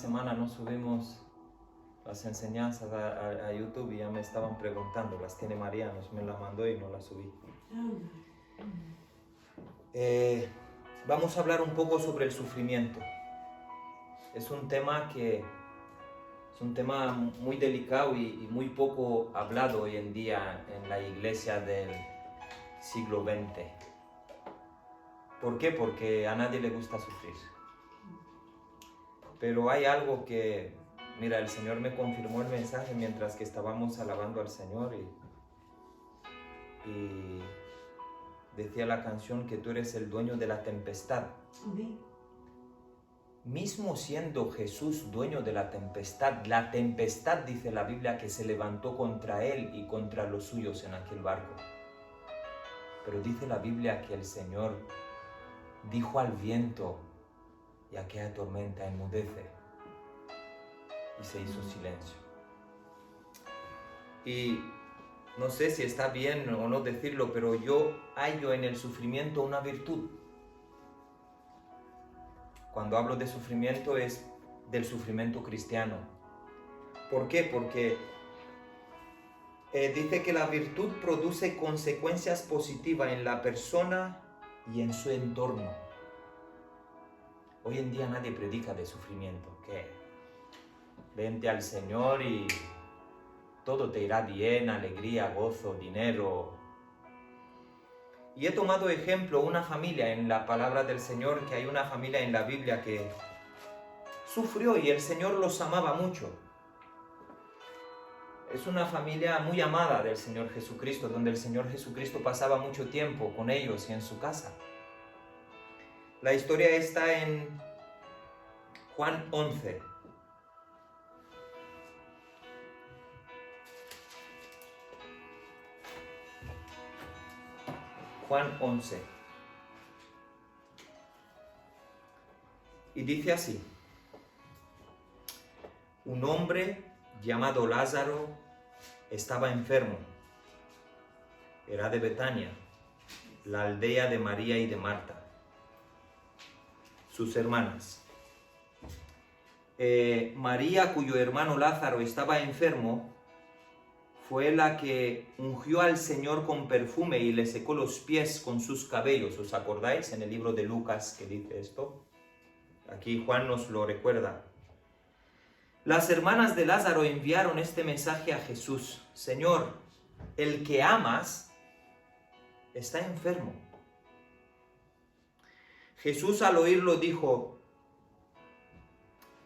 Semana no subimos las enseñanzas a YouTube y ya me estaban preguntando, las tiene Mariano, me las mandó y no las subí. Vamos a hablar un poco sobre el sufrimiento. Es un tema muy delicado y muy poco hablado hoy en día en la iglesia del siglo XX. ¿Por qué? Porque a nadie le gusta sufrir. Pero hay algo que, mira, el Señor me confirmó el mensaje mientras que estábamos alabando al Señor y decía la canción que tú eres el dueño de la tempestad. Amén. Mismo siendo Jesús dueño de la tempestad, dice la Biblia que se levantó contra él y contra los suyos en aquel barco. Pero dice la Biblia que el Señor dijo al viento y aquella tormenta enmudece y se hizo silencio. Y no sé si está bien o no decirlo, pero yo hallo en el sufrimiento una virtud. Cuando hablo de sufrimiento es del sufrimiento cristiano. ¿Por qué? Porque dice que la virtud produce consecuencias positivas en la persona y en su entorno. Hoy en día nadie predica de sufrimiento. ¿Qué? Vente al Señor y todo te irá bien, alegría, gozo, dinero. Y he tomado ejemplo una familia en la palabra del Señor, que hay una familia en la Biblia que sufrió y el Señor los amaba mucho. Es una familia muy amada del Señor Jesucristo, donde el Señor Jesucristo pasaba mucho tiempo con ellos y en su casa. La historia está en Juan 11. Juan 11. Y dice así: un hombre llamado Lázaro estaba enfermo. Era de Betania, la aldea de María y de Marta, sus hermanas. María, cuyo hermano Lázaro estaba enfermo, fue la que ungió al Señor con perfume y le secó los pies con sus cabellos. ¿Os acordáis en el libro de Lucas que dice esto? Aquí Juan nos lo recuerda. Las hermanas de Lázaro enviaron este mensaje a Jesús: Señor, el que amas está enfermo. Jesús al oírlo dijo: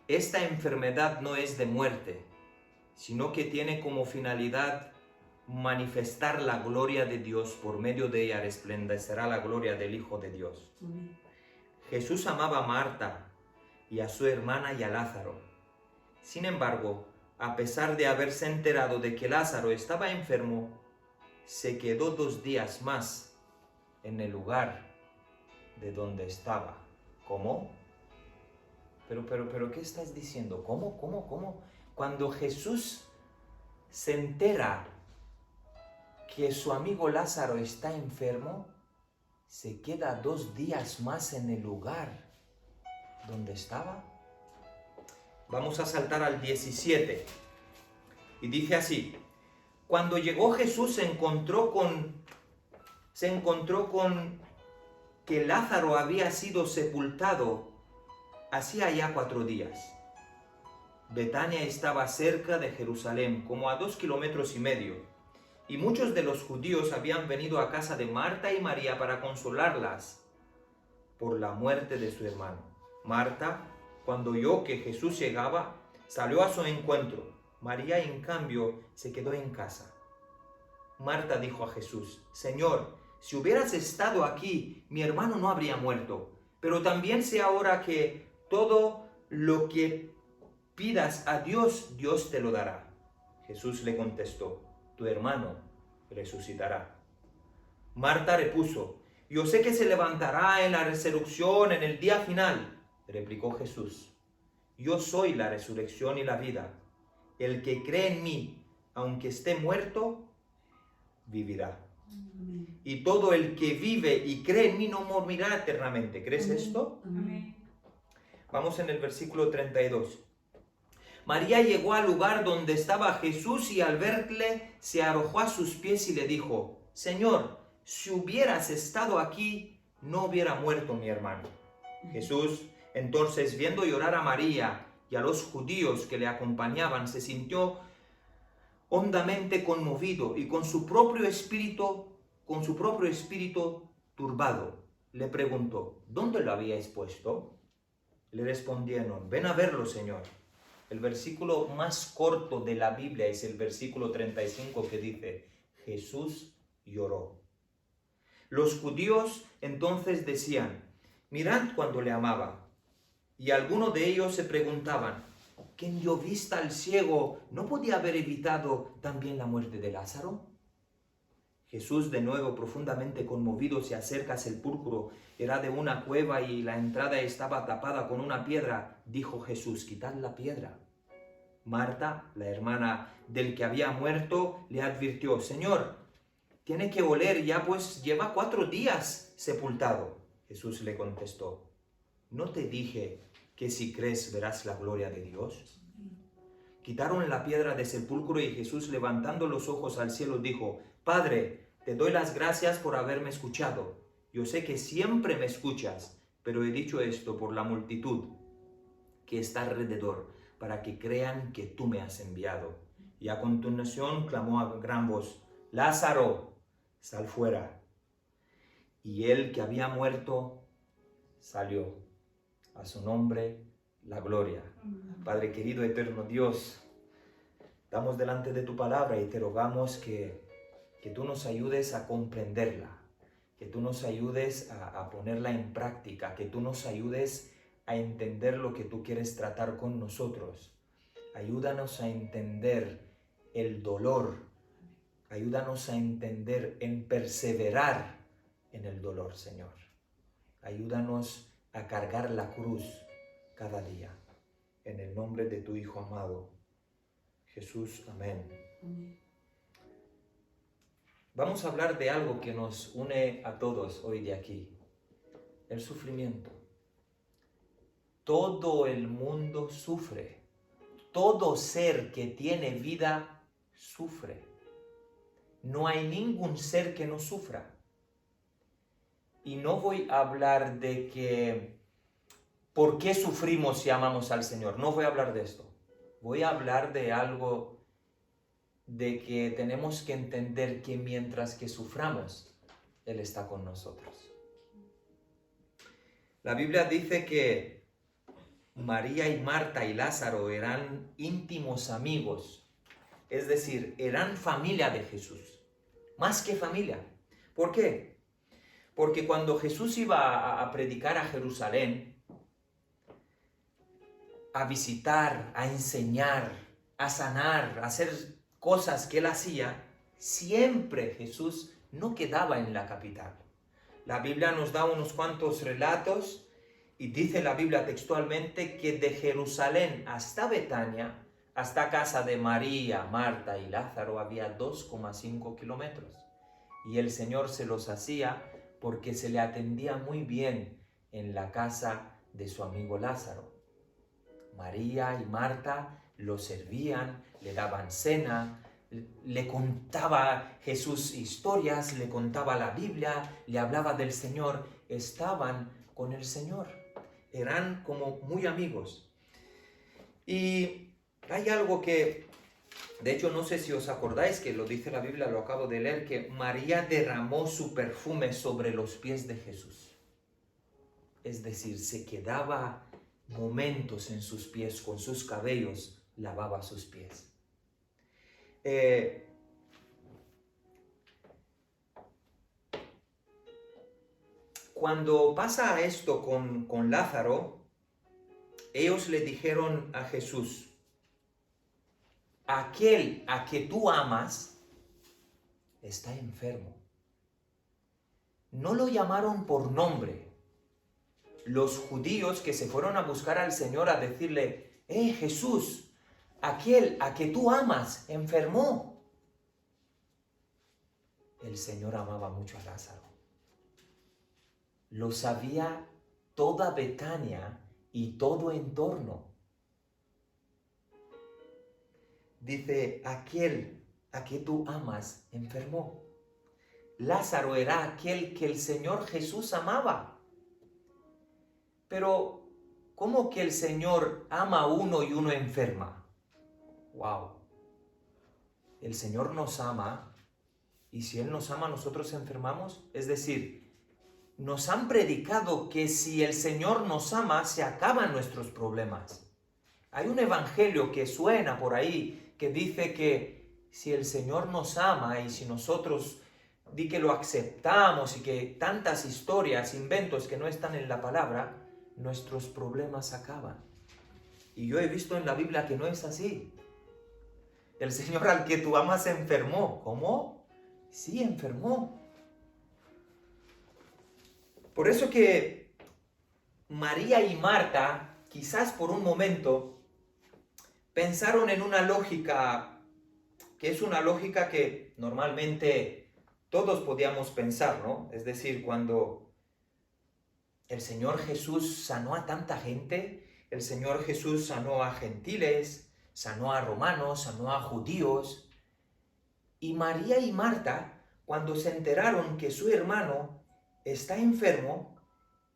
esta enfermedad no es de muerte, sino que tiene como finalidad manifestar la gloria de Dios. Por medio de ella resplandecerá la gloria del Hijo de Dios. Amén. Jesús amaba a Marta y a su hermana y a Lázaro. Sin embargo, a pesar de haberse enterado de que Lázaro estaba enfermo, se quedó 2 días más en el lugar de donde estaba. ¿Cómo? Pero, ¿qué estás diciendo? ¿Cómo? Cuando Jesús se entera que su amigo Lázaro está enfermo, se queda 2 días más en el lugar donde estaba. Vamos a saltar al 17. Y dice así: cuando llegó Jesús se encontró con que Lázaro había sido sepultado hacía ya 4 días. Betania estaba cerca de Jerusalén, como a 2,5 kilómetros, y muchos de los judíos habían venido a casa de Marta y María para consolarlas por la muerte de su hermano. Marta, cuando oyó que Jesús llegaba, salió a su encuentro. María, en cambio, se quedó en casa. Marta dijo a Jesús: Señor, si hubieras estado aquí, mi hermano no habría muerto. Pero también sé ahora que todo lo que pidas a Dios, Dios te lo dará. Jesús le contestó: tu hermano resucitará. Marta repuso: yo sé que se levantará en la resurrección en el día final. Replicó Jesús: yo soy la resurrección y la vida. El que cree en mí, aunque esté muerto, vivirá. Amén. Y todo el que vive y cree en mí no morirá eternamente. ¿Crees Amén. esto? Amén. Vamos en el versículo 32. María llegó al lugar donde estaba Jesús y al verle se arrojó a sus pies y le dijo: Señor, si hubieras estado aquí, no hubiera muerto mi hermano. Jesús, entonces, viendo llorar a María y a los judíos que le acompañaban, se sintió hondamente conmovido y con su propio espíritu turbado. Le preguntó: ¿dónde lo habíais puesto? Le respondieron: ven a verlo, Señor. El versículo más corto de la Biblia es el versículo 35 que dice: Jesús lloró. Los judíos entonces decían: mirad cuando le amaba. Y algunos de ellos se preguntaban: ¿quién dio vista al ciego no podía haber evitado también la muerte de Lázaro? Jesús, de nuevo profundamente conmovido, se acerca al sepulcro. Era de una cueva y la entrada estaba tapada con una piedra. Dijo Jesús: quitad la piedra. Marta, la hermana del que había muerto, le advirtió: Señor, tiene que oler ya, pues lleva 4 días sepultado. Jesús le contestó: ¿no te dije que si crees verás la gloria de Dios? Quitaron la piedra del sepulcro y Jesús, levantando los ojos al cielo, dijo: Padre, te doy las gracias por haberme escuchado. Yo sé que siempre me escuchas, pero he dicho esto por la multitud que está alrededor, para que crean que tú me has enviado. Y a continuación clamó a gran voz: Lázaro, sal fuera. Y él que había muerto salió. A su nombre la gloria. Padre querido, eterno Dios, estamos delante de tu palabra y te rogamos que tú nos ayudes a comprenderla, que tú nos ayudes a ponerla en práctica, que tú nos ayudes a entender lo que tú quieres tratar con nosotros. Ayúdanos a entender el dolor, ayúdanos a entender, en perseverar en el dolor, Señor. Ayúdanos a cargar la cruz cada día. En el nombre de tu Hijo amado, Jesús. Amén. Vamos a hablar de algo que nos une a todos hoy de aquí: el sufrimiento. Todo el mundo sufre. Todo ser que tiene vida sufre. No hay ningún ser que no sufra. Y no voy a hablar de que por qué sufrimos si amamos al Señor. No voy a hablar de esto. Voy a hablar de algo de que tenemos que entender que mientras que suframos, Él está con nosotros. La Biblia dice que María y Marta y Lázaro eran íntimos amigos, es decir, eran familia de Jesús, más que familia. ¿Por qué? Porque cuando Jesús iba a predicar a Jerusalén, a visitar, a enseñar, a sanar, a hacer cosas que él hacía, siempre Jesús no quedaba en la capital. La Biblia nos da unos cuantos relatos y dice la Biblia textualmente que de Jerusalén hasta Betania, hasta casa de María, Marta y Lázaro, había 2,5 kilómetros. Y el Señor se los hacía porque se le atendía muy bien en la casa de su amigo Lázaro. María y Marta lo servían, le daban cena, le contaba Jesús historias, le contaba la Biblia, le hablaba del Señor. Estaban con el Señor, eran como muy amigos. Y hay algo que, de hecho, no sé si os acordáis, que lo dice la Biblia, lo acabo de leer, que María derramó su perfume sobre los pies de Jesús. Es decir, se quedaba momentos en sus pies, con sus cabellos, lavaba sus pies. Cuando pasa esto con Lázaro, ellos le dijeron a Jesús: aquel a que tú amas está enfermo. No lo llamaron por nombre. Los judíos que se fueron a buscar al Señor a decirle: Jesús, aquel a que tú amas enfermó. El Señor amaba mucho a Lázaro. Lo sabía toda Betania y todo entorno. dice, aquel a que tú amas enfermó. Lázaro era aquel que el Señor Jesús amaba. Pero, ¿cómo que el Señor ama a uno y uno enferma? ¡Wow! El Señor nos ama, y si Él nos ama, nosotros enfermamos. Es decir, nos han predicado que si el Señor nos ama, se acaban nuestros problemas. Hay un evangelio que suena por ahí, que dice que si el Señor nos ama y si nosotros di que lo aceptamos y que tantas historias, inventos que no están en la palabra, nuestros problemas acaban. Y yo he visto en la Biblia que no es así. El Señor al que tú amas enfermó. ¿Cómo? Sí, enfermó. Por eso que María y Marta, quizás por un momento, pensaron en una lógica que es una lógica que normalmente todos podíamos pensar, ¿no? Es decir, cuando el Señor Jesús sanó a tanta gente, el Señor Jesús sanó a gentiles, sanó a romanos, sanó a judíos, y María y Marta, cuando se enteraron que su hermano está enfermo,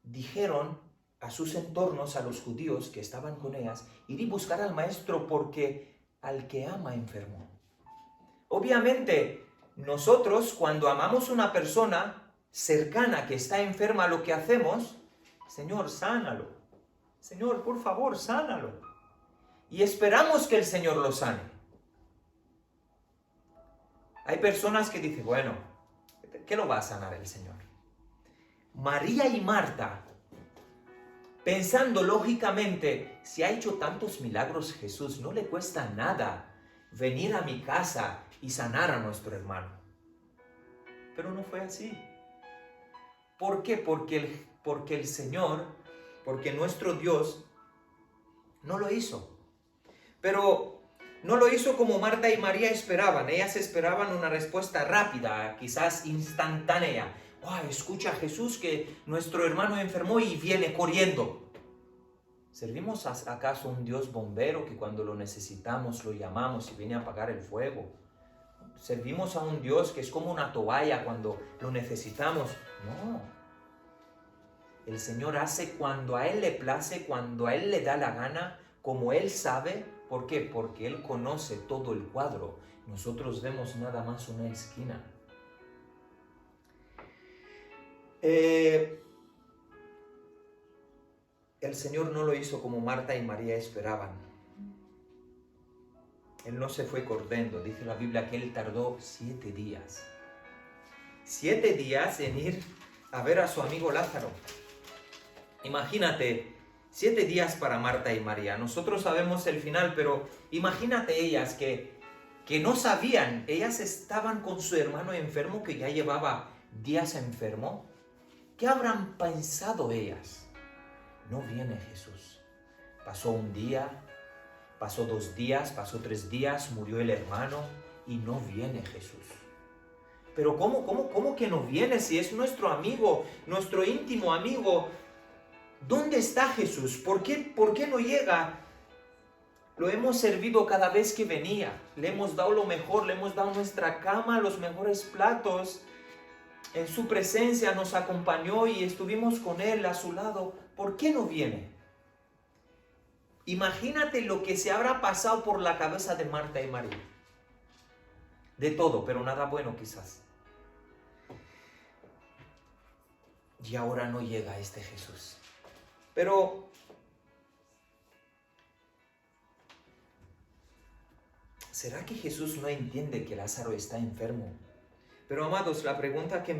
dijeron a sus entornos, a los judíos que estaban con ellas, ir y buscar al maestro porque al que ama enfermó. Obviamente, nosotros cuando amamos a una persona cercana que está enferma, lo que hacemos, Señor, sánalo. Señor, por favor, sánalo. Y esperamos que el Señor lo sane. Hay personas que dicen, bueno, ¿qué lo va a sanar el Señor? María y Marta, pensando lógicamente, si ha hecho tantos milagros Jesús, no le cuesta nada venir a mi casa y sanar a nuestro hermano. Pero no fue así. ¿Por qué? Porque el Señor, porque nuestro Dios no lo hizo. Pero no lo hizo como Marta y María esperaban. Ellas esperaban una respuesta rápida, quizás instantánea. ¡Wow! Escucha a Jesús que nuestro hermano enfermó y viene corriendo. ¿Servimos acaso un Dios bombero que cuando lo necesitamos lo llamamos y viene a apagar el fuego? ¿Servimos a un Dios que es como una toalla cuando lo necesitamos? No. El Señor hace cuando a Él le place, cuando a Él le da la gana, como Él sabe. ¿Por qué? Porque Él conoce todo el cuadro. Nosotros vemos nada más una esquina. El Señor no lo hizo como Marta y María esperaban. Él no se fue corriendo. Dice la Biblia que Él tardó 7 días. 7 días en ir a ver a su amigo Lázaro. Imagínate, 7 días para Marta y María. Nosotros sabemos el final, pero imagínate ellas que no sabían. Ellas estaban con su hermano enfermo que ya llevaba días enfermo. ¿Qué habrán pensado ellas? No viene Jesús. Pasó un día, pasó 2 días, pasó 3 días, murió el hermano y no viene Jesús. Pero ¿cómo que no viene si es nuestro amigo, nuestro íntimo amigo? ¿Dónde está Jesús? ¿Por qué no llega? Lo hemos servido cada vez que venía. Le hemos dado lo mejor, le hemos dado nuestra cama, los mejores platos. En su presencia nos acompañó y estuvimos con Él a su lado. ¿Por qué no viene? Imagínate lo que se habrá pasado por la cabeza de Marta y María. De todo, pero nada bueno quizás. Y ahora no llega este Jesús. Pero ¿será que Jesús no entiende que Lázaro está enfermo? Pero amados, la pregunta que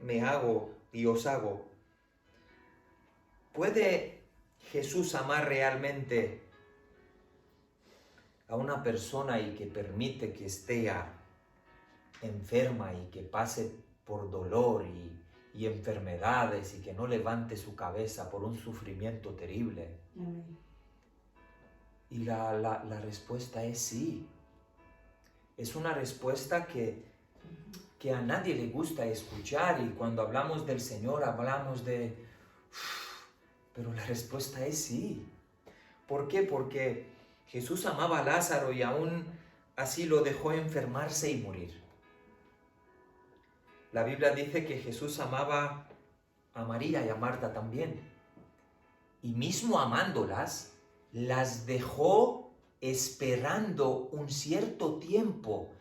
me hago y os hago, ¿puede Jesús amar realmente a una persona y que permite que esté enferma y que pase por dolor y enfermedades y que no levante su cabeza por un sufrimiento terrible? Amén. Y la respuesta es sí. Es una respuesta que a nadie le gusta escuchar, y cuando hablamos del Señor hablamos de... Pero la respuesta es sí. ¿Por qué? Porque Jesús amaba a Lázaro y aún así lo dejó enfermarse y morir. La Biblia dice que Jesús amaba a María y a Marta también. Y mismo amándolas, las dejó esperando un cierto tiempo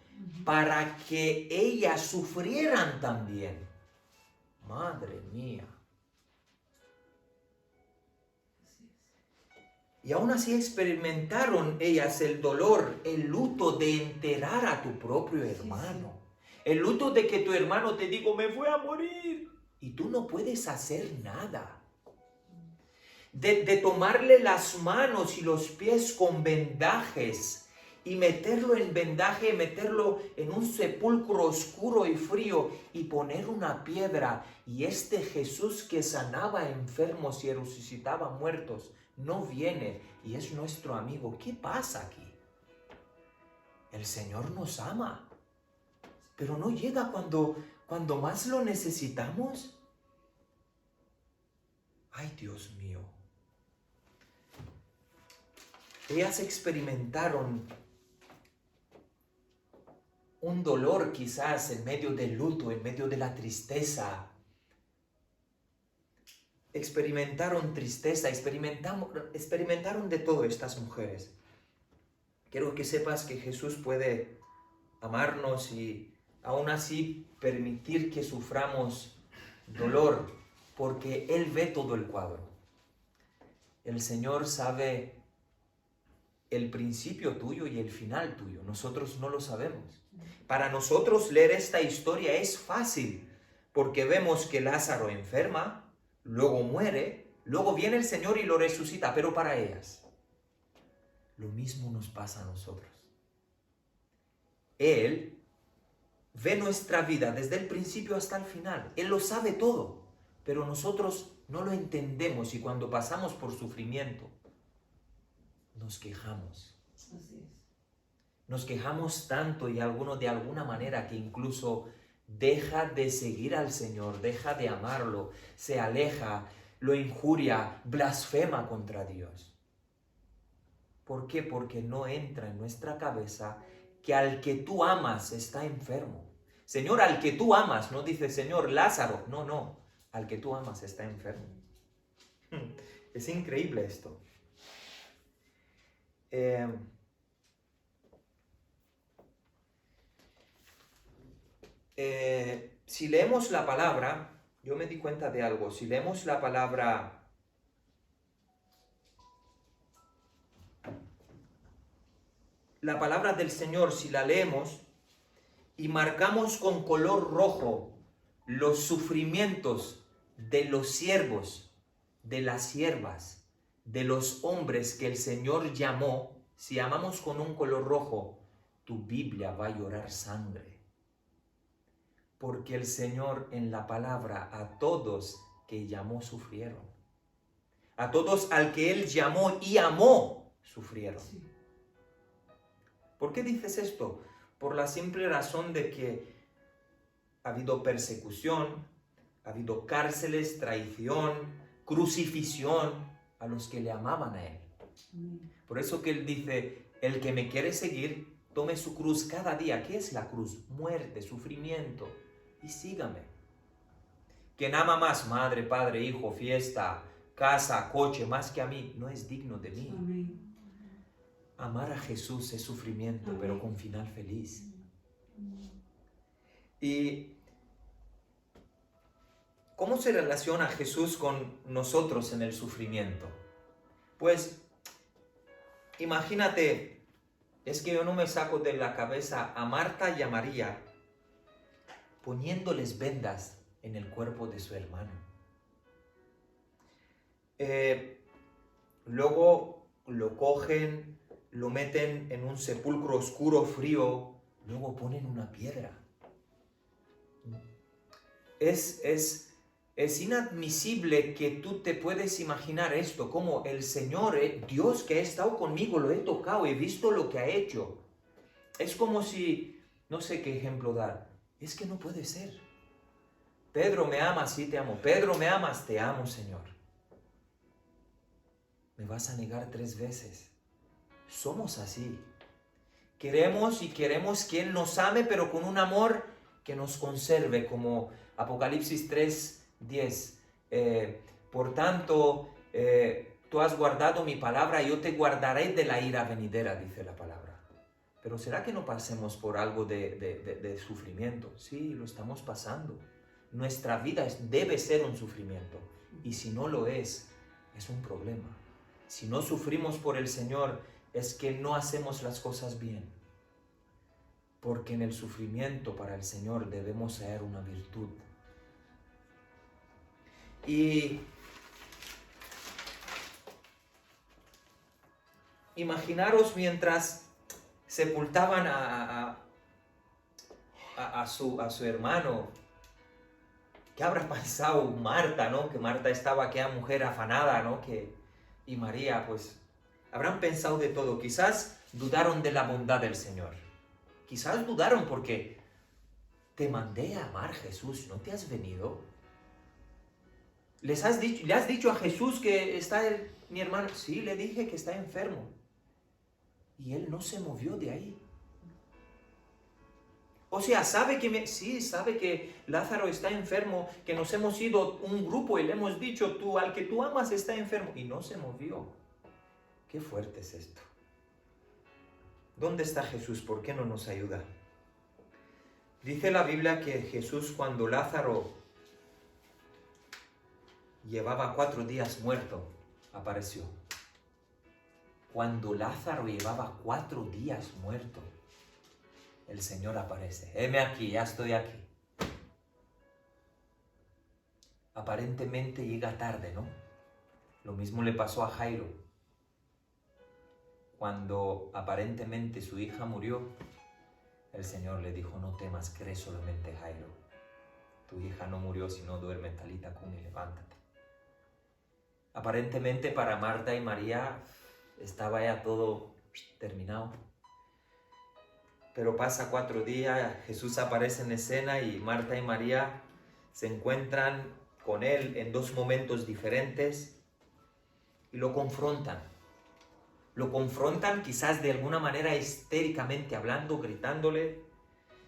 para que ellas sufrieran también. Madre mía. Y aún así experimentaron ellas el dolor, el luto de enterrar a tu propio hermano. El luto de que tu hermano te diga, me voy a morir. Y tú no puedes hacer nada. De tomarle las manos y los pies con vendajes y meterlo en vendaje, meterlo en un sepulcro oscuro y frío y poner una piedra. Y este Jesús que sanaba enfermos y resucitaba muertos, no viene y es nuestro amigo. ¿Qué pasa aquí? El Señor nos ama, pero no llega cuando más lo necesitamos. Ay, Dios mío. Ellas experimentaron un dolor quizás en medio del luto, en medio de la tristeza. Experimentaron tristeza, experimentaron de todo estas mujeres. Quiero que sepas que Jesús puede amarnos y aún así permitir que suframos dolor, porque Él ve todo el cuadro. El Señor sabe el principio tuyo y el final tuyo. Nosotros no lo sabemos. Para nosotros leer esta historia es fácil, porque vemos que Lázaro enferma, luego muere, luego viene el Señor y lo resucita, pero para ellas, lo mismo nos pasa a nosotros. Él ve nuestra vida desde el principio hasta el final. Él lo sabe todo, pero nosotros no lo entendemos y cuando pasamos por sufrimiento, nos quejamos. Así es. Nos quejamos tanto y de alguna manera que incluso deja de seguir al Señor, deja de amarlo, se aleja, lo injuria, blasfema contra Dios. ¿Por qué? Porque no entra en nuestra cabeza que al que tú amas está enfermo. Señor, al que tú amas, no dice Señor Lázaro, no, al que tú amas está enfermo. Es increíble esto. Si leemos la palabra, yo me di cuenta de algo, si leemos la palabra del Señor, si la leemos y marcamos con color rojo los sufrimientos de los siervos, de las siervas, de los hombres que el Señor llamó, si amamos con un color rojo, tu Biblia va a llorar sangre. Porque el Señor en la palabra a todos que llamó sufrieron. A todos al que Él llamó y amó sufrieron. Sí. ¿Por qué dices esto? Por la simple razón de que ha habido persecución, ha habido cárceles, traición, crucifixión a los que le amaban a Él. Por eso que Él dice, el que me quiere seguir, tome su cruz cada día. ¿Qué es la cruz? Muerte, sufrimiento. Y sígame. Quien ama más, madre, padre, hijo, fiesta, casa, coche, más que a mí, no es digno de mí. Amén. Amar a Jesús es sufrimiento, Amén. pero con final feliz. ¿Y cómo se relaciona Jesús con nosotros en el sufrimiento? Pues, imagínate, es que yo no me saco de la cabeza a Marta y a María poniéndoles vendas en el cuerpo de su hermano. Luego lo cogen, lo meten en un sepulcro oscuro, frío, luego ponen una piedra. Es inadmisible que tú te puedes imaginar esto, como el Señor, Dios que ha estado conmigo, lo he tocado, he visto lo que ha hecho. Es como si, no sé qué ejemplo dar, es que no puede ser. Pedro, ¿me amas? Sí, te amo. Pedro, ¿me amas? Te amo, Señor. ¿Me vas a negar 3 veces? Somos así. Queremos que Él nos ame, pero con un amor que nos conserve, como Apocalipsis 3:10. Por tanto, tú has guardado mi palabra, yo te guardaré de la ira venidera, dice la palabra. Pero ¿será que no pasemos por algo de sufrimiento? Sí, lo estamos pasando. Nuestra vida debe ser un sufrimiento. Y si no lo es un problema. Si no sufrimos por el Señor, es que no hacemos las cosas bien. Porque en el sufrimiento para el Señor debemos hallar una virtud. Y imaginaros mientras sepultaban a su hermano. ¿Qué habrá pensado Marta, no? Que Marta estaba aquella mujer afanada, ¿no? Y María, pues, habrán pensado de todo. Quizás dudaron de la bondad del Señor. Quizás dudaron porque te mandé a amar, Jesús, ¿no te has venido? ¿Le has dicho a Jesús que está mi hermano? Sí, le dije que está enfermo. Y él no se movió de ahí. O sea, sabe que Lázaro está enfermo, que nos hemos ido un grupo y le hemos dicho, tú, al que tú amas está enfermo. Y no se movió. Qué fuerte es esto. ¿Dónde está Jesús? ¿Por qué no nos ayuda? Dice la Biblia que Jesús, cuando Lázaro llevaba 4 días muerto, apareció. Cuando Lázaro llevaba 4 días muerto, el Señor aparece. Heme aquí, ya estoy aquí. Aparentemente llega tarde, ¿no? Lo mismo le pasó a Jairo. Cuando aparentemente su hija murió, el Señor le dijo, no temas, cree solamente, Jairo. Tu hija no murió, sino duerme, talita cumi, levántate. Aparentemente para Marta y María estaba ya todo terminado. Pero pasa 4 días, Jesús aparece en escena y Marta y María se encuentran con Él en 2 momentos diferentes y lo confrontan. Lo confrontan quizás de alguna manera histéricamente hablando, gritándole,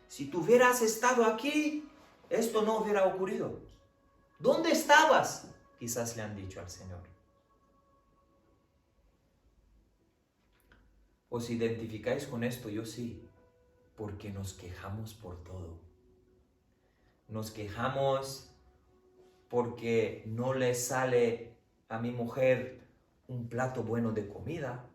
si tú hubieras estado aquí, esto no hubiera ocurrido. ¿Dónde estabas? Quizás le han dicho al Señor. ¿Os identificáis con esto? Yo sí. Porque nos quejamos por todo. Nos quejamos porque no le sale a mi mujer un plato bueno de comida.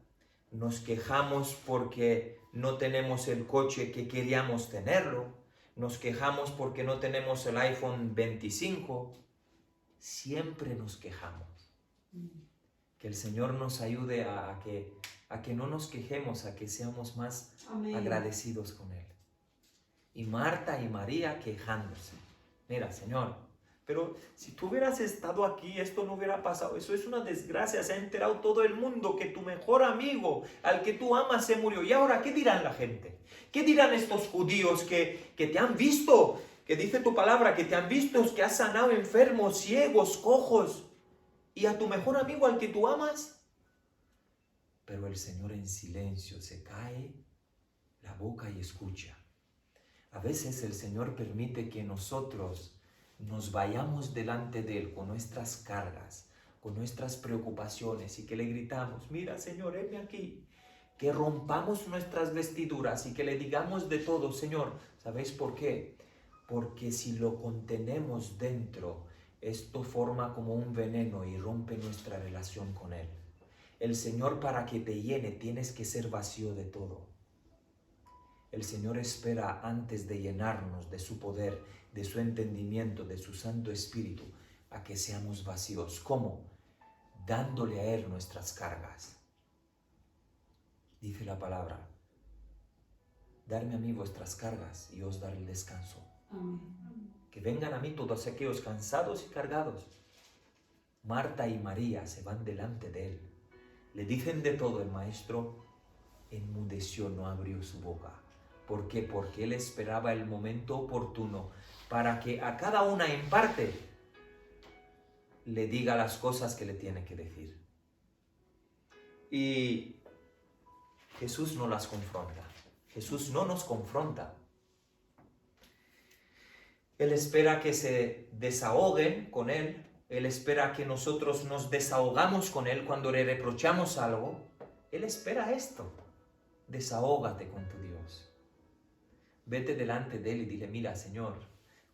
Nos quejamos porque no tenemos el coche que queríamos tenerlo. Nos quejamos porque no tenemos el iPhone 25. Siempre nos quejamos. Que el Señor nos ayude a que no nos quejemos, a que seamos más agradecidos con Él. Y Marta y María quejándose. Mira, Señor, pero si tú hubieras estado aquí, esto no hubiera pasado. Eso es una desgracia. Se ha enterado todo el mundo que tu mejor amigo, al que tú amas, se murió. ¿Y ahora qué dirán la gente? ¿Qué dirán estos judíos que te han visto? Que dice tu palabra, que te han visto, que has sanado enfermos, ciegos, cojos. ¿Y a tu mejor amigo, al que tú amas? Pero el Señor en silencio se cae la boca y escucha. A veces el Señor permite que nosotros nos vayamos delante de Él con nuestras cargas, con nuestras preocupaciones y que le gritamos, mira Señor, heme aquí. Que rompamos nuestras vestiduras y que le digamos de todo, Señor, ¿sabéis por qué? Porque si lo contenemos dentro, esto forma como un veneno y rompe nuestra relación con Él. El Señor, para que te llene, tienes que ser vacío de todo. El Señor espera, antes de llenarnos de su poder, de su entendimiento, de su Santo Espíritu, a que seamos vacíos. ¿Cómo? Dándole a Él nuestras cargas. Dice la palabra, darme a mí vuestras cargas y os daré el descanso. Amén. Que vengan a mí todos aquellos cansados y cargados. Marta y María se van delante de Él. Le dicen de todo. El Maestro enmudeció, no abrió su boca. ¿Por qué? Porque Él esperaba el momento oportuno para que a cada una en parte le diga las cosas que le tiene que decir. Y Jesús no las confronta. Jesús no nos confronta. Él espera que se desahoguen con Él. Él espera que nosotros nos desahogamos con Él cuando le reprochamos algo. Él espera esto. Desahógate con tu Dios. Vete delante de Él y dile, mira, Señor,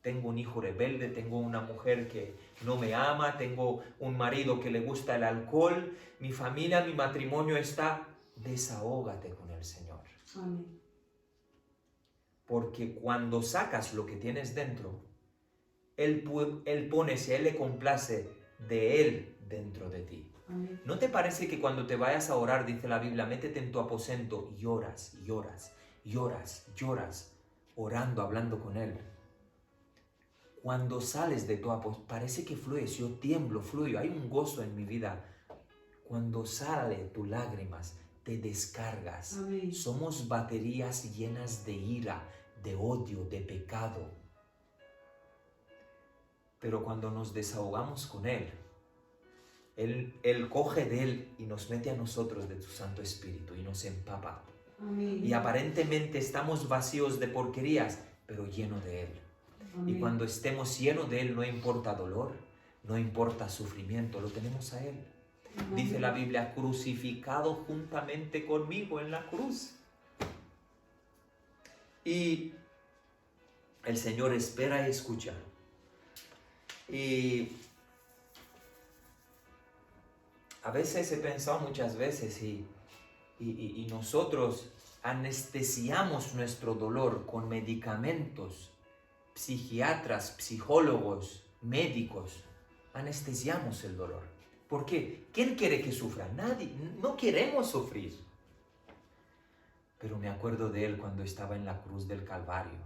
tengo un hijo rebelde, tengo una mujer que no me ama, tengo un marido que le gusta el alcohol, mi familia, mi matrimonio está... Desahógate con el Señor. Amén. Porque cuando sacas lo que tienes dentro, Él pone, si a Él le complace, de Él dentro de ti. Amén. ¿No te parece que cuando te vayas a orar, dice la Biblia, métete en tu aposento y lloras, lloras, lloras, lloras, orando, hablando con Él? Cuando sales de tu aposento, parece que fluyes, yo tiemblo, fluyo, hay un gozo en mi vida. Cuando sale tus lágrimas, te descargas. Amén. Somos baterías llenas de ira, de odio, de pecado. Pero cuando nos desahogamos con Él coge de Él y nos mete a nosotros de su Santo Espíritu y nos empapa. Amén. Y aparentemente estamos vacíos de porquerías, pero llenos de Él. Amén. Y cuando estemos llenos de Él, no importa dolor, no importa sufrimiento, lo tenemos a Él. Amén. Dice la Biblia, crucificado juntamente conmigo en la cruz. Y el Señor espera y escucha. Y a veces he pensado muchas veces y nosotros anestesiamos nuestro dolor con medicamentos, psiquiatras, psicólogos, médicos. Anestesiamos el dolor. ¿Por qué? ¿Quién quiere que sufra? Nadie. No queremos sufrir. Pero me acuerdo de Él cuando estaba en la cruz del Calvario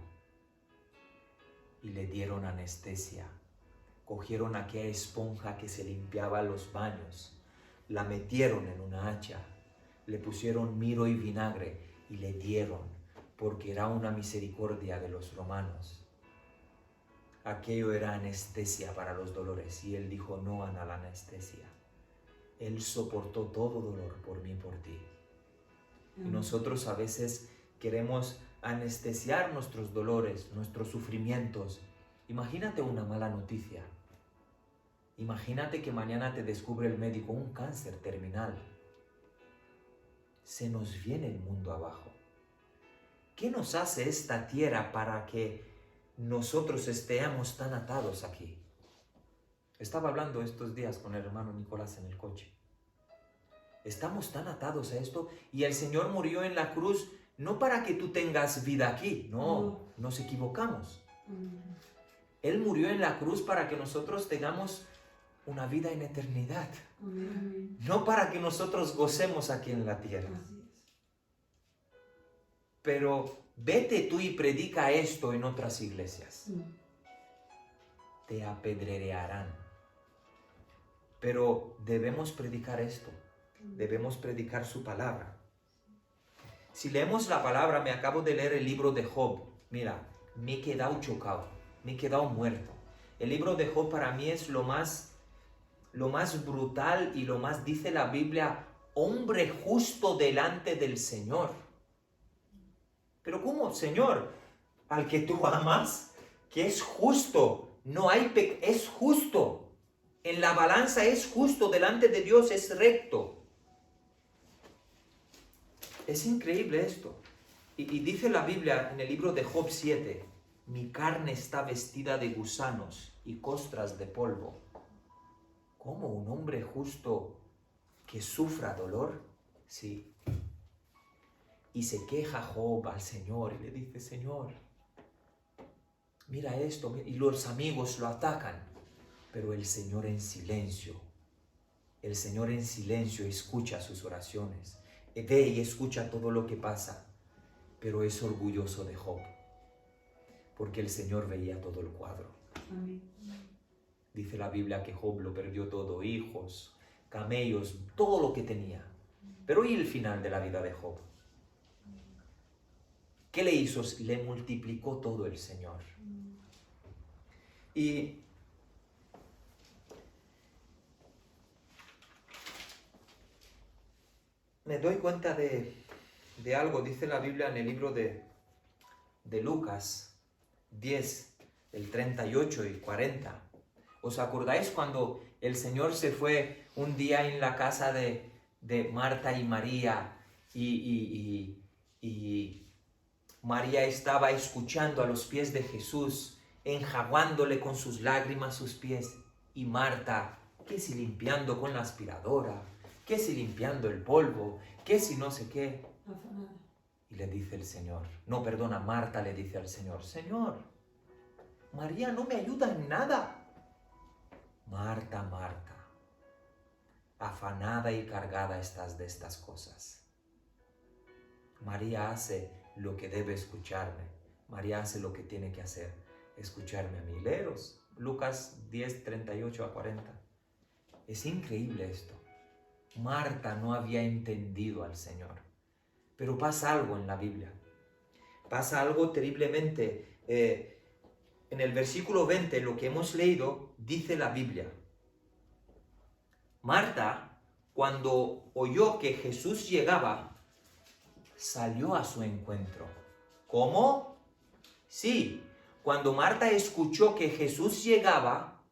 y le dieron anestesia. Cogieron aquella esponja que se limpiaba los baños, la metieron en una hacha, le pusieron mirro y vinagre y le dieron, porque era una misericordia de los romanos. Aquello era anestesia para los dolores y Él dijo no a la anestesia. Él soportó todo dolor por mí y por ti. Y nosotros a veces queremos anestesiar nuestros dolores, nuestros sufrimientos. Imagínate una mala noticia. Imagínate que mañana te descubre el médico un cáncer terminal. Se nos viene el mundo abajo. ¿Qué nos hace esta tierra para que nosotros estemos tan atados aquí? Estaba hablando estos días con el hermano Nicolás en el coche. Estamos tan atados a esto y el Señor murió en la cruz no para que tú tengas vida aquí, no, nos equivocamos. Él murió en la cruz para que nosotros tengamos una vida en eternidad, no para que nosotros gocemos aquí en la tierra. Pero vete tú y predica esto en otras iglesias. Te apedrearán. Pero debemos predicar esto. Debemos predicar su palabra. Si leemos la palabra, me acabo de leer el libro de Job. Mira, me he quedado chocado, me he quedado muerto. El libro de Job para mí es lo más brutal y lo más, dice la Biblia, hombre justo delante del Señor. Pero ¿cómo, Señor? Al que tú amas, que es justo, no hay es justo. En la balanza es justo, delante de Dios es recto. Es increíble esto. Y dice la Biblia en el libro de Job 7, mi carne está vestida de gusanos y costras de polvo. ¿Cómo un hombre justo que sufra dolor? Sí. Y se queja Job al Señor y le dice, Señor, mira esto, y los amigos lo atacan, pero el Señor en silencio escucha sus oraciones, ve y escucha todo lo que pasa, pero es orgulloso de Job, porque el Señor veía todo el cuadro. Amén. Dice la Biblia que Job lo perdió todo, hijos, camellos, todo lo que tenía. Pero ¿y el final de la vida de Job? ¿Qué le hizo? Le multiplicó todo el Señor. Y me doy cuenta de de algo. Dice la Biblia en el libro de Lucas 10, el 38 y 40. ¿Os acordáis cuando el Señor se fue un día en la casa de Marta y María y María estaba escuchando a los pies de Jesús, enjaguándole con sus lágrimas sus pies, y Marta, que si limpiando con la aspiradora, que si limpiando el polvo, que si no sé qué? Afanada. Y le dice el Señor, no, perdona, Marta le dice al Señor, Señor, María no me ayuda en nada. Marta, Marta, afanada y cargada estás de estas cosas. María hace lo que debe escucharme. María hace lo que tiene que hacer, escucharme a mí. Leeros, Lucas 10, 38 a 40. Es increíble esto. Marta no había entendido al Señor. Pero pasa algo en la Biblia. Pasa algo terriblemente. En el versículo 20, lo que hemos leído, dice la Biblia. Marta, cuando oyó que Jesús llegaba, salió a su encuentro. ¿Cómo? Sí, cuando Marta escuchó que Jesús llegaba,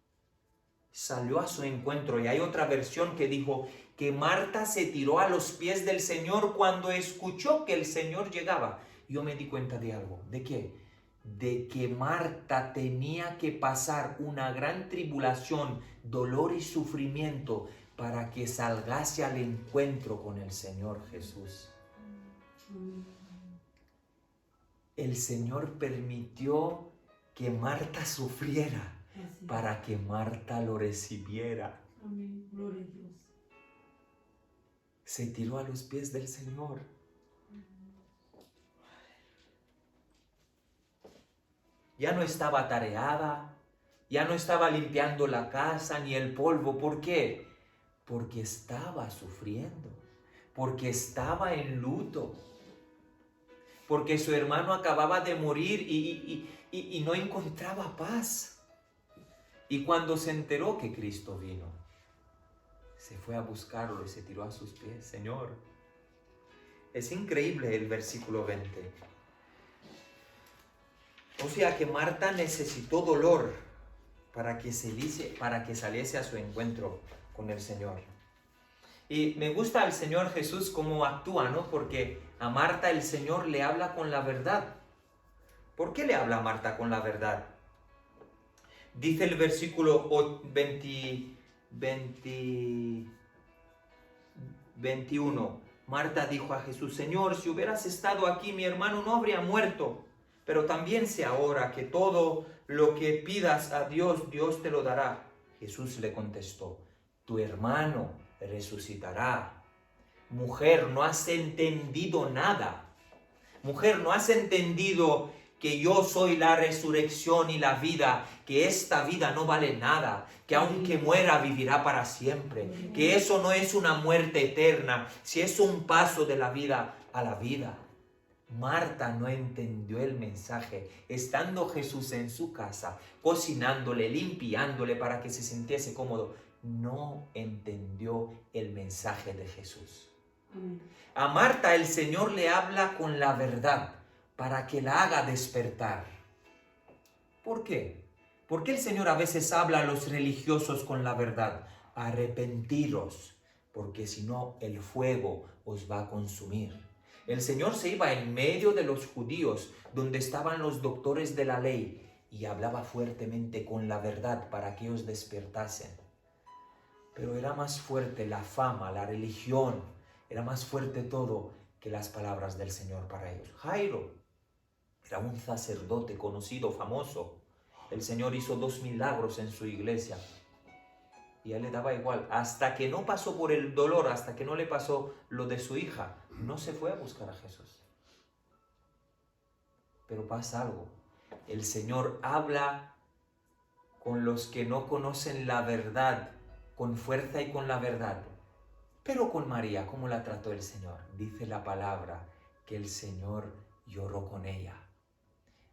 salió a su encuentro. Y hay otra versión que dijo que Marta se tiró a los pies del Señor cuando escuchó que el Señor llegaba. Yo me di cuenta de algo. ¿De qué? De que Marta tenía que pasar una gran tribulación, dolor y sufrimiento para que salgase al encuentro con el Señor Jesús. El Señor permitió que Marta sufriera Así. para que Marta lo recibiera. Amén. Gloria a Dios. Se tiró a los pies del Señor. Ya no estaba atareada, ya no estaba limpiando la casa ni el polvo. ¿Por qué? Porque estaba sufriendo, porque estaba en luto, porque su hermano acababa de morir y no encontraba paz. Y cuando se enteró que Cristo vino, se fue a buscarlo y se tiró a sus pies. Señor, es increíble el versículo 20. O sea que Marta necesitó dolor para que saliese a su encuentro con el Señor. Y me gusta el Señor Jesús cómo actúa, ¿no? Porque a Marta el Señor le habla con la verdad. ¿Por qué le habla a Marta con la verdad? Dice el versículo 21. Marta dijo a Jesús, Señor, si hubieras estado aquí, mi hermano no habría muerto. Pero también sé ahora que todo lo que pidas a Dios, Dios te lo dará. Jesús le contestó, tu hermano resucitará. Mujer, no has entendido nada. Mujer, no has entendido que yo soy la resurrección y la vida, que esta vida no vale nada, que aunque muera vivirá para siempre, que eso no es una muerte eterna, si es un paso de la vida a la vida. Marta no entendió el mensaje, estando Jesús en su casa, cocinándole, limpiándole para que se sintiese cómodo. No entendió el mensaje de Jesús. A Marta el Señor le habla con la verdad para que la haga despertar. ¿Por qué? Porque el Señor a veces habla a los religiosos con la verdad. Arrepentiros, porque si no el fuego os va a consumir. El Señor se iba en medio de los judíos, donde estaban los doctores de la ley, y hablaba fuertemente con la verdad para que ellos despertasen. Pero era más fuerte la fama, la religión, era más fuerte todo que las palabras del Señor para ellos. Jairo era un sacerdote conocido, famoso. El Señor hizo 2 milagros en su iglesia. Y a él le daba igual, hasta que no pasó por el dolor, hasta que no le pasó lo de su hija, no se fue a buscar a Jesús. Pero pasa algo, el Señor habla con los que no conocen la verdad, con fuerza y con la verdad. Pero con María, ¿cómo la trató el Señor? Dice la palabra que el Señor lloró con ella.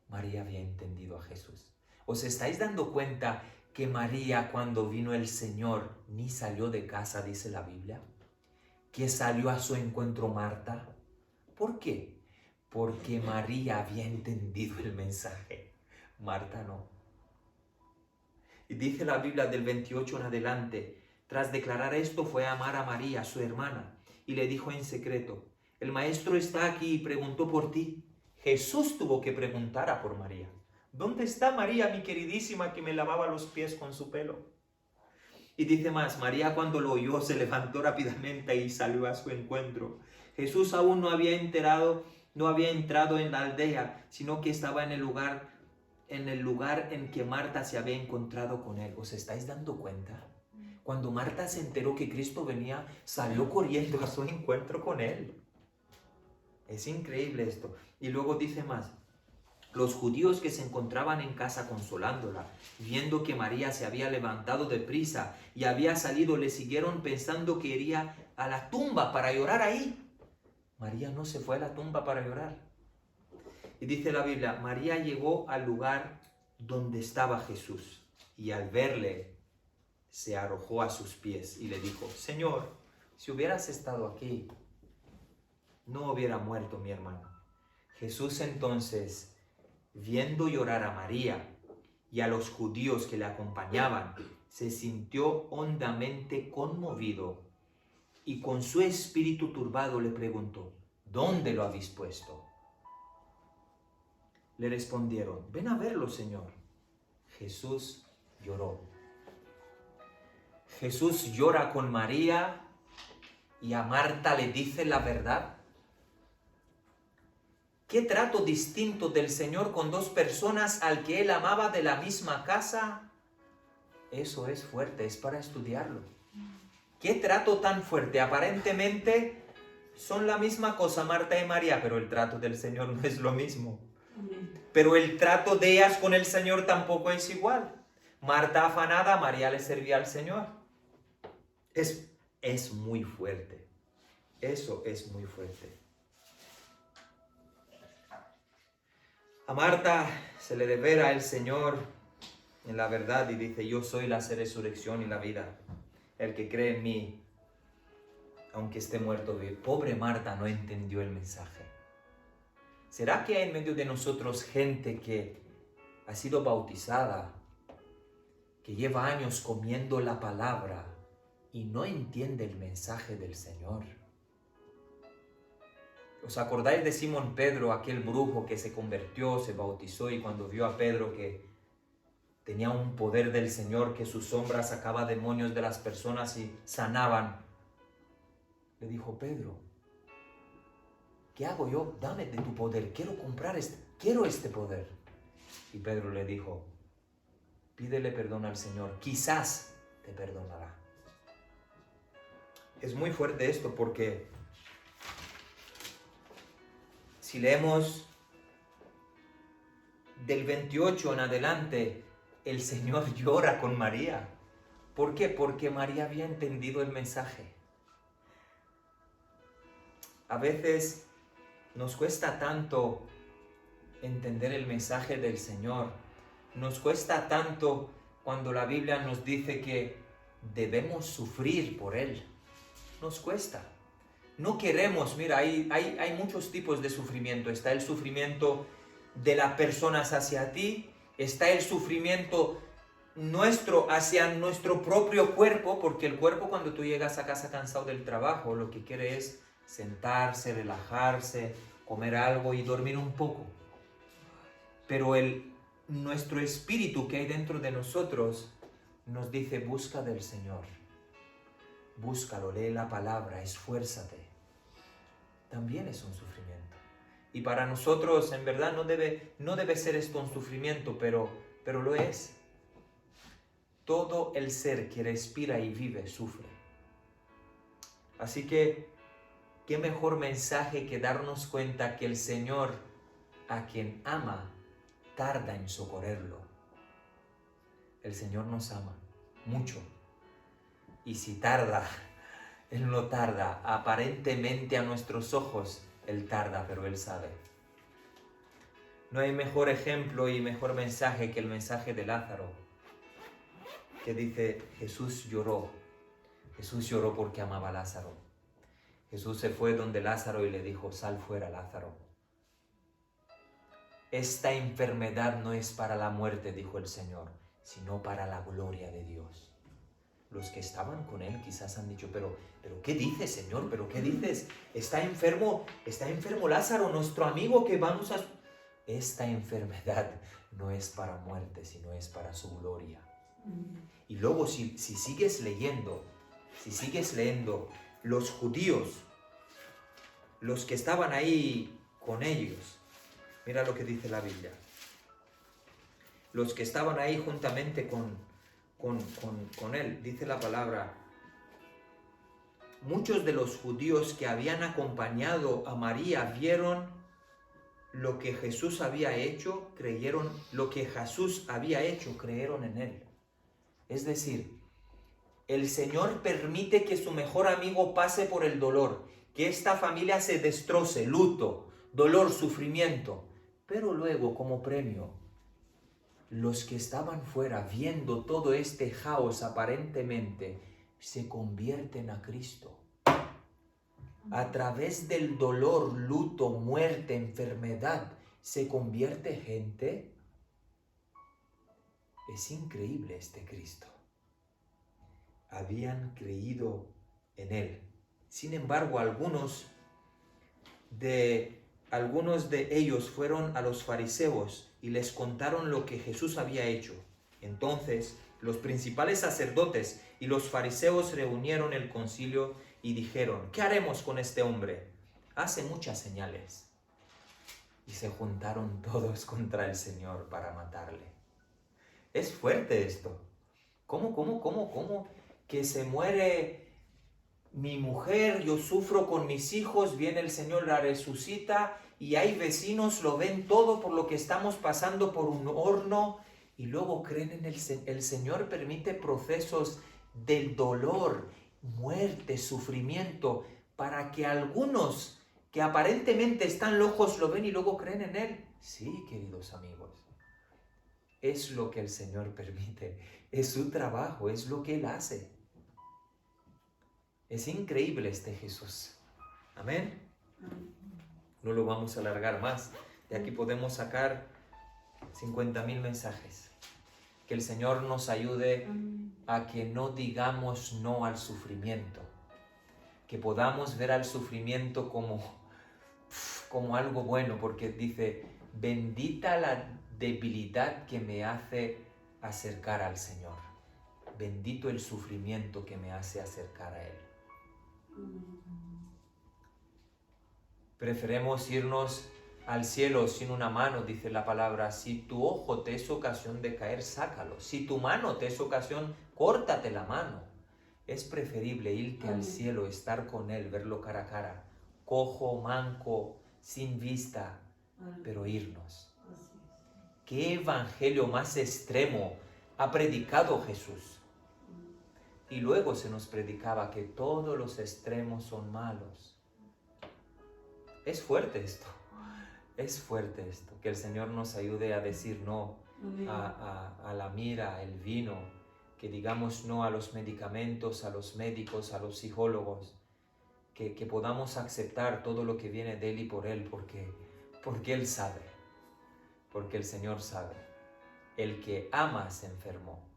María había entendido a Jesús. ¿Os estáis dando cuenta que María, cuando vino el Señor, ni salió de casa, dice la Biblia? Que salió a su encuentro Marta. ¿Por qué? Porque María había entendido el mensaje, Marta no. Y dice la Biblia del 28 en adelante, tras declarar esto fue a amar a María, su hermana, y le dijo en secreto, el maestro está aquí y preguntó por ti. Jesús tuvo que preguntar por María. ¿Dónde está María, mi queridísima, que me lavaba los pies con su pelo? Y dice más, María cuando lo oyó se levantó rápidamente y salió a su encuentro. Jesús aún no había entrado en la aldea, sino que estaba en el lugar en que Marta se había encontrado con él. ¿Os estáis dando cuenta? Cuando Marta se enteró que Cristo venía, salió corriendo a su encuentro con él. Es increíble esto. Y luego dice más, los judíos que se encontraban en casa consolándola, viendo que María se había levantado deprisa y había salido, le siguieron pensando que iría a la tumba para llorar ahí. María no se fue a la tumba para llorar. Y dice la Biblia, María llegó al lugar donde estaba Jesús y al verle se arrojó a sus pies y le dijo, Señor, si hubieras estado aquí, no hubiera muerto mi hermano. Jesús entonces, viendo llorar a María y a los judíos que le acompañaban, se sintió hondamente conmovido y con su espíritu turbado le preguntó, ¿dónde lo habéis puesto? Le respondieron, ven a verlo, Señor. Jesús lloró. Jesús llora con María y a Marta le dice la verdad. ¿Qué trato distinto del Señor con dos personas al que Él amaba de la misma casa? Eso es fuerte, es para estudiarlo. ¿Qué trato tan fuerte? Aparentemente son la misma cosa Marta y María, pero el trato del Señor no es lo mismo. Pero el trato de ellas con el Señor tampoco es igual. Marta afanada, María le servía al Señor. Es muy fuerte. Eso es muy fuerte. A Marta se le revela el Señor en la verdad y dice, yo soy la resurrección y la vida. El que cree en mí, aunque esté muerto, vive. Pobre Marta no entendió el mensaje. ¿Será que hay en medio de nosotros gente que ha sido bautizada, que lleva años comiendo la palabra y no entiende el mensaje del Señor? ¿Os acordáis de Simón Pedro, aquel brujo que se convirtió, se bautizó y cuando vio a Pedro que tenía un poder del Señor, que su sombra sacaba demonios de las personas y sanaban, le dijo, Pedro, ¿qué hago yo? Dame de tu poder, quiero este poder. Y Pedro le dijo, pídele perdón al Señor, quizás te perdonará. Es muy fuerte esto porque si leemos del 28 en adelante, el Señor llora con María. ¿Por qué? Porque María había entendido el mensaje. A veces nos cuesta tanto entender el mensaje del Señor. Nos cuesta tanto cuando la Biblia nos dice que debemos sufrir por Él. Nos cuesta. No queremos, mira, hay muchos tipos de sufrimiento. Está el sufrimiento de las personas hacia ti, está el sufrimiento nuestro hacia nuestro propio cuerpo, porque el cuerpo cuando tú llegas a casa cansado del trabajo, lo que quiere es sentarse, relajarse, comer algo y dormir un poco. Pero nuestro espíritu que hay dentro de nosotros nos dice, busca del Señor. Búscalo, lee la palabra, esfuérzate. También es un sufrimiento. Y para nosotros, en verdad, no debe ser esto un sufrimiento, pero lo es. Todo el ser que respira y vive sufre. Así que, qué mejor mensaje que darnos cuenta que el Señor, a quien ama, tarda en socorrerlo. El Señor nos ama mucho. Y si tarda, Él no tarda. Aparentemente a nuestros ojos, Él tarda, pero Él sabe. No hay mejor ejemplo y mejor mensaje que el mensaje de Lázaro, que dice, Jesús lloró. Jesús lloró porque amaba a Lázaro. Jesús se fue donde Lázaro y le dijo, sal fuera, Lázaro. Esta enfermedad no es para la muerte, dijo el Señor, sino para la gloria de Dios. Los que estaban con él quizás han dicho, pero ¿qué dices, Señor? ¿Pero qué dices? Está enfermo Lázaro, nuestro amigo que vamos a... Esta enfermedad no es para muerte, sino es para su gloria. Y luego si sigues leyendo, los judíos, los que estaban ahí con ellos, mira lo que dice la Biblia. Los que estaban ahí juntamente con él, dice la palabra, muchos de los judíos que habían acompañado a María vieron lo que Jesús había hecho, creyeron en él. Es decir, el Señor permite que su mejor amigo pase por el dolor, que esta familia se destroce, luto, dolor, sufrimiento, pero luego como premio, los que estaban fuera viendo todo este caos aparentemente se convierten a Cristo. A través del dolor, luto, muerte, enfermedad, se convierte gente. Es increíble este Cristo. Habían creído en él. Sin embargo, algunos de ellos fueron a los fariseos y les contaron lo que Jesús había hecho. Entonces, los principales sacerdotes y los fariseos reunieron el concilio y dijeron, ¿qué haremos con este hombre? Hace muchas señales. Y se juntaron todos contra el Señor para matarle. Es fuerte esto. ¿Cómo? Que se muere mi mujer, yo sufro con mis hijos, viene el Señor, la resucita y hay vecinos, lo ven todo por lo que estamos pasando por un horno y luego creen en el Señor, permite procesos del dolor, muerte, sufrimiento, para que algunos que aparentemente están locos lo ven y luego creen en Él. Sí, queridos amigos, es lo que el Señor permite, es su trabajo, es lo que Él hace. Es increíble este Jesús. Amén. No lo vamos a alargar más. De aquí podemos sacar 50,000 mensajes. Que el Señor nos ayude a que no digamos no al sufrimiento. Que podamos ver al sufrimiento como algo bueno, porque dice, bendita la debilidad que me hace acercar al Señor. Bendito el sufrimiento que me hace acercar a Él. Preferemos irnos al cielo sin una mano, dice la palabra. Si tu ojo te es ocasión de caer, sácalo. Si tu mano te es ocasión, córtate la mano. Es preferible irte al cielo, estar con Él, verlo cara a cara, cojo, manco, sin vista, pero irnos. ¿Qué evangelio más extremo ha predicado Jesús? Y luego se nos predicaba que todos los extremos son malos. Es fuerte esto. Que el Señor nos ayude a decir no a la mira, el vino, que digamos no a los medicamentos, a los médicos, a los psicólogos, que podamos aceptar todo lo que viene de Él y por Él, porque Él sabe, porque el Señor sabe. El que ama se enfermó.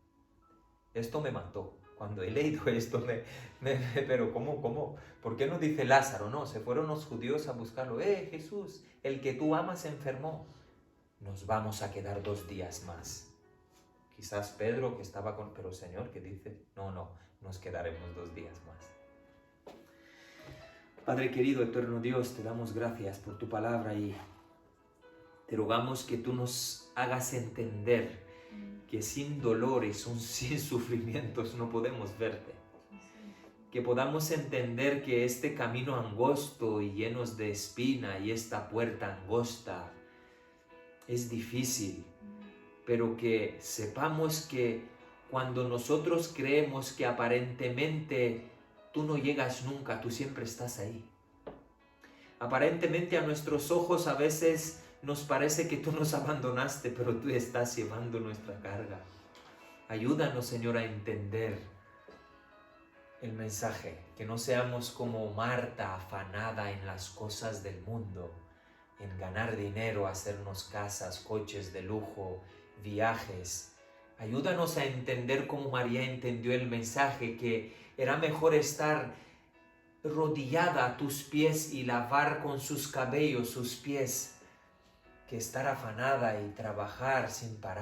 Esto me mató. Cuando he leído esto, pero ¿cómo? ¿Por qué no dice Lázaro? No, se fueron los judíos a buscarlo. Jesús, el que tú amas se enfermó. Nos vamos a quedar 2 días más. Quizás Pedro que estaba con... Pero Señor, ¿qué dice? No, nos quedaremos 2 días más. Padre querido, eterno Dios, te damos gracias por tu palabra y te rogamos que tú nos hagas entender que sin dolores, sin sufrimientos no podemos verte. Que podamos entender que este camino angosto y llenos de espina y esta puerta angosta es difícil, pero que sepamos que cuando nosotros creemos que aparentemente tú no llegas nunca, tú siempre estás ahí. Aparentemente a nuestros ojos a veces nos parece que tú nos abandonaste, pero tú estás llevando nuestra carga. Ayúdanos, Señor, a entender el mensaje, que no seamos como Marta afanada en las cosas del mundo, en ganar dinero, hacernos casas, coches de lujo, viajes. Ayúdanos a entender como María entendió el mensaje, que era mejor estar rodillada a tus pies y lavar con sus cabellos sus pies, que estar afanada y trabajar sin parar.